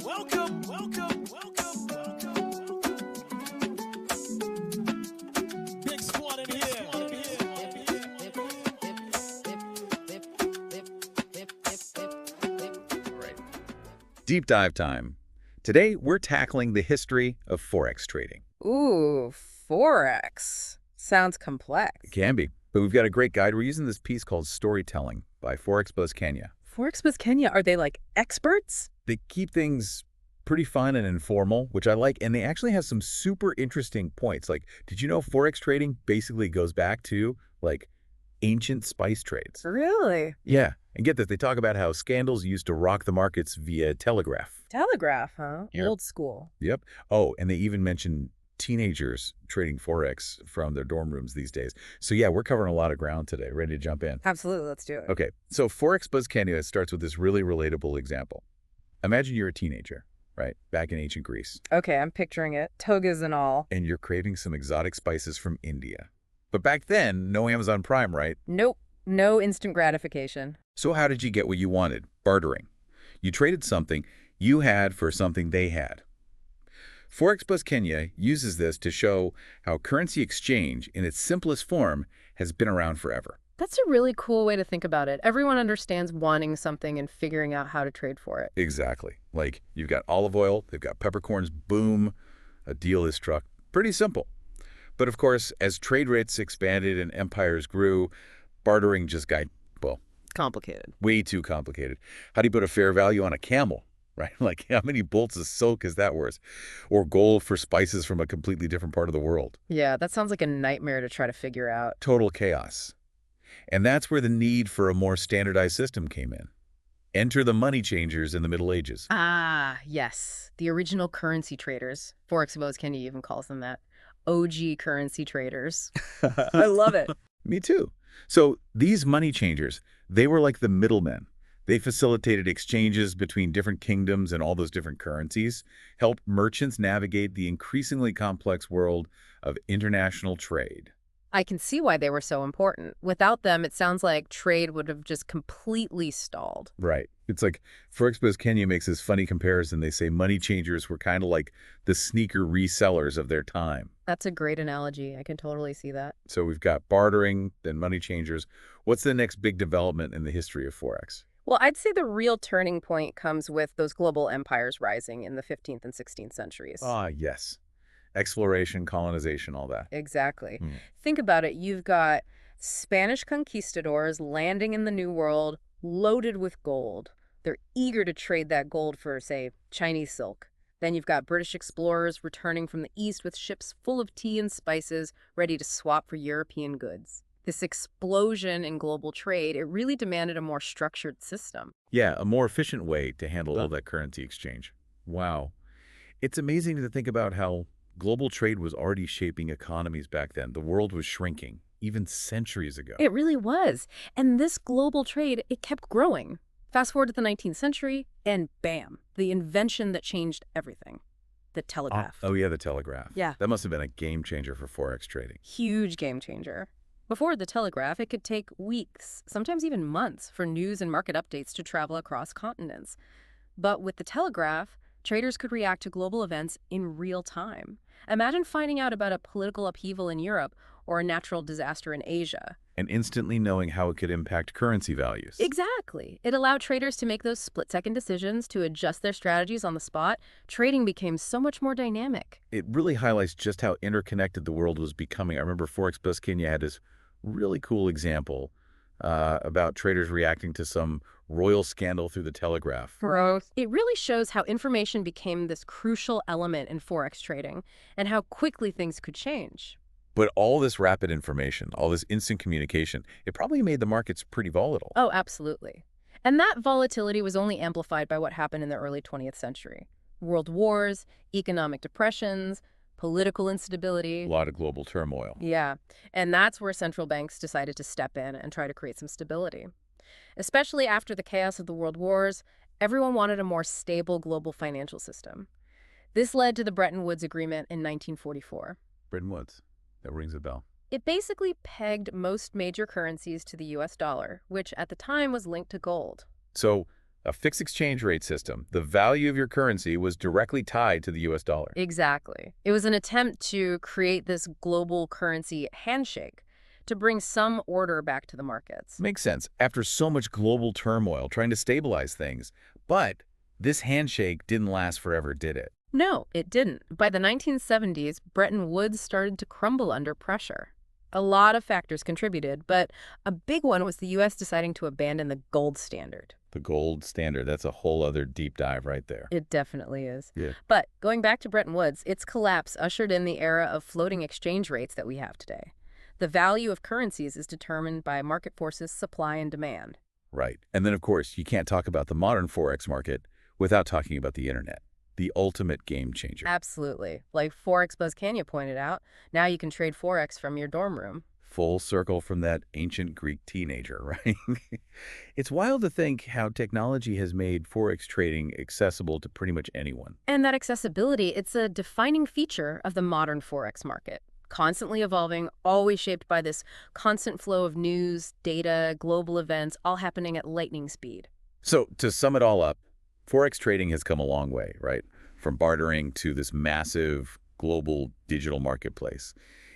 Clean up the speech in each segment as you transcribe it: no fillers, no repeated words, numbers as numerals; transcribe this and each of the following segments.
Welcome, welcome, welcome, welcome. Big squad in here. All right. Deep dive time. Today, we're tackling the history of Forex trading. Ooh, Forex. Sounds complex. It can be, but we've got a great guide. We're using this piece called Storytelling by ForexBuzzKenya. ForexBuzzKenya, are they like experts? They keep things pretty fun and informal, which I like, and they actually have some super interesting points. Like, did you know Forex trading basically goes back to, like, ancient spice trades? Really? Yeah, and get this, they talk about how scandals used to rock the markets via telegraph. Telegraph, huh? Yep. Old school. Yep. Oh, and they even mention teenagers trading Forex from their dorm rooms these days. So yeah, we're covering a lot of ground today. Ready to jump in? Absolutely, let's do it. Okay, so ForexBuzzKenya starts with this really relatable example. Imagine you're a teenager, right, back in ancient Greece, Okay, I'm picturing it. Togas and all. and you're craving some exotic spices from India. But back then, no Amazon Prime, right? Nope, no instant gratification. So how did you get what you wanted? Bartering. You traded something you had for something they had. ForexBuzzKenya uses this to show how currency exchange, in its simplest form, has been around forever. That's a really cool way to think about it. Everyone understands wanting something and figuring out how to trade for it. Exactly. Like, you've got olive oil, they've got peppercorns, boom, a deal is struck. Pretty simple. But of course, as trade rates expanded and empires grew, bartering just got, well, Complicated. way too complicated. How do you put a fair value on a camel, right? Like, how many bolts of silk is that worth? Or gold for spices from a completely different part of the world? Yeah, that sounds like a nightmare to try to figure out. Total chaos. And that's where the need for a more standardized system came in. Enter the money changers in the Middle Ages. Ah, yes. The original currency traders. ForexBuzzKenya even calls them that. OG currency traders. I love it. Me too. So these money changers, they were like the middlemen. They facilitated exchanges between different kingdoms and all those different currencies, helped merchants navigate the increasingly complex world of international trade. I can see why they were so important. Without them, it sounds like trade would have just completely stalled. Right. It's like ForexBuzzKenya makes this funny comparison. They say money changers were kind of like the sneaker resellers of their time. That's a great analogy. I can totally see that. So we've got bartering, then money changers. What's the next big development in the history of Forex? Well, I'd say the real turning point comes with those global empires rising in the 15th and 16th centuries. Ah, yes. Exploration, colonization, all that. Exactly. Hmm. Think about it. You've got Spanish conquistadors landing in the New World loaded with gold. They're eager to trade that gold for, say, Chinese silk. Then you've got British explorers returning from the East with ships full of tea and spices ready to swap for European goods. This explosion in global trade, it really demanded a more structured system. Yeah, a more efficient way to handle all that currency exchange. Wow. It's amazing to think about how global trade was already shaping economies back then. The world was shrinking, even centuries ago. It really was. And this global trade, it kept growing. Fast forward to the 19th century, and bam, the invention that changed everything. The telegraph. Oh, yeah, the telegraph. Yeah. That must have been a game changer for Forex trading. Huge game changer. Before the telegraph, it could take weeks, sometimes even months, for news and market updates to travel across continents. But with the telegraph, traders could react to global events in real time. Imagine finding out about a political upheaval in Europe or a natural disaster in Asia. And instantly knowing how it could impact currency values. Exactly. It allowed traders to make those split-second decisions, to adjust their strategies on the spot. Trading became so much more dynamic. It really highlights just how interconnected the world was becoming. I remember ForexBuzzKenya had this really cool example about traders reacting to some royal scandal through the telegraph. It really shows how information became this crucial element in Forex trading and how quickly things could change. But all this rapid information, all this instant communication, it probably made the markets pretty volatile. Oh, absolutely. And that volatility was only amplified by what happened in the early 20th century. World wars, economic depressions, political instability. A lot of global turmoil. Yeah, and that's where central banks decided to step in and try to create some stability. Especially after the chaos of the world wars, everyone wanted a more stable global financial system. This led to the Bretton Woods Agreement in 1944. Bretton Woods. That rings a bell. It basically pegged most major currencies to the US dollar, which at the time was linked to gold. So A fixed exchange rate system. The value of your currency was directly tied to the US dollar. Exactly. It was an attempt to create this global currency handshake to bring some order back to the markets. Makes sense after so much global turmoil trying to stabilize things. But this handshake didn't last forever, did it? No, it didn't. By the 1970s, Bretton Woods started to crumble under pressure. A lot of factors contributed, but a big one was the U.S. deciding to abandon the gold standard. The gold standard, that's a whole other deep dive right there. It definitely is. Yeah. But going back to Bretton Woods, its collapse ushered in the era of floating exchange rates that we have today. The value of currencies is determined by market forces, supply and demand. Right. And then, of course, you can't talk about the modern Forex market without talking about the internet, the ultimate game changer. Absolutely. Like ForexBuzzKenya pointed out, now you can trade Forex from your dorm room. Full circle from that ancient Greek teenager, right? It's wild to think how technology has made Forex trading accessible to pretty much anyone. And that accessibility, it's a defining feature of the modern Forex market. Constantly evolving, always shaped by this constant flow of news, data, global events, all happening at lightning speed. So to sum it all up, Forex trading has come a long way, right? From bartering to this massive global digital marketplace.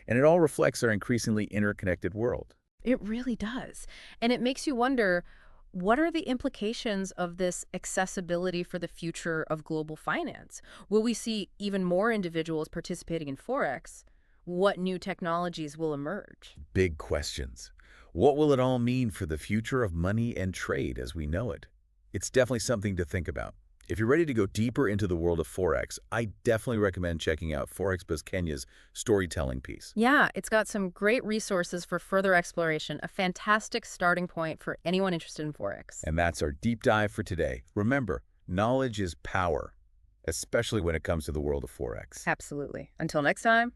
And it all reflects our increasingly interconnected world. It really does. And it makes you wonder, what are the implications of this accessibility for the future of global finance? Will we see even more individuals participating in Forex? What new technologies will emerge? Big questions. What will it all mean for the future of money and trade as we know it? It's definitely something to think about. If you're ready to go deeper into the world of Forex, I definitely recommend checking out ForexBuzzKenya's storytelling piece. Yeah, it's got some great resources for further exploration, a fantastic starting point for anyone interested in Forex. And that's our deep dive for today. Remember, knowledge is power, especially when it comes to the world of Forex. Absolutely. Until next time.